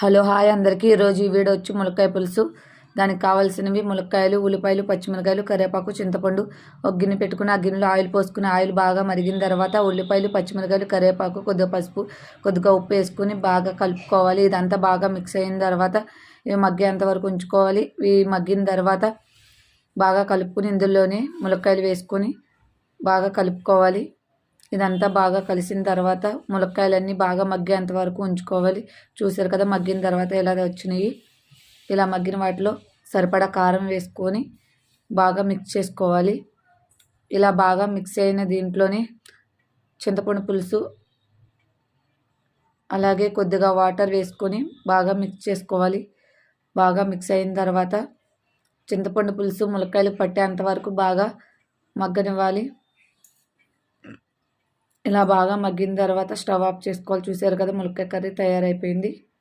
Hello hi అందరికీ. ఈరోజు ఈ వీడియో వచ్చి ములక్కాయ పులుసు. దానికి కావాల్సినవి ములక్కాయలు, ఉల్లిపాయలు, పచ్చిమిరకాయలు, కరివేపాకు, చింతపండు. ఒక గిన్నె పెట్టుకుని ఆ గిన్నెలో ఆయిల్ పోసుకుని ఆయిల్ బాగా మరిగిన తర్వాత ఉల్లిపాయలు, పచ్చిమిరకాయలు, కరివేపాకు, కొద్దిగా పసుపు, కొద్దిగా ఉప్పు వేసుకుని బాగా కలుపుకోవాలి. ఇదంతా బాగా మిక్స్ అయిన తర్వాత ఇవి మగ్గేంత వరకు ఉంచుకోవాలి. ఇవి మగ్గిన తర్వాత బాగా కలుపుకుని ఇందులోనే ములక్కాయలు వేసుకొని బాగా కలుపుకోవాలి. ఇదంతా బాగా కలిసిన తర్వాత ములక్కాయలన్నీ బాగా మగ్గేంత వరకు ఉంచుకోవాలి. చూసారు కదా మగ్గిన తర్వాత ఇలా వచ్చినాయి. ఇలా మగ్గిన వాటిలో సరిపడా కారం వేసుకొని బాగా మిక్స్ చేసుకోవాలి. ఇలా బాగా మిక్స్ అయిన దీంట్లోనే చింతపండు పులుసు అలాగే కొద్దిగా వాటర్ వేసుకొని బాగా మిక్స్ చేసుకోవాలి. బాగా మిక్స్ అయిన తర్వాత చింతపండు పులుసు ములక్కాయలు పట్టేంత వరకు బాగా మగ్గనివ్వాలి. ఇలా బాగా మగ్గిన తర్వాత స్టవ్ ఆఫ్ చేసుకోవాలి. చూసారు కదా ములక్కాయ కర్రీ తయారైపోయింది.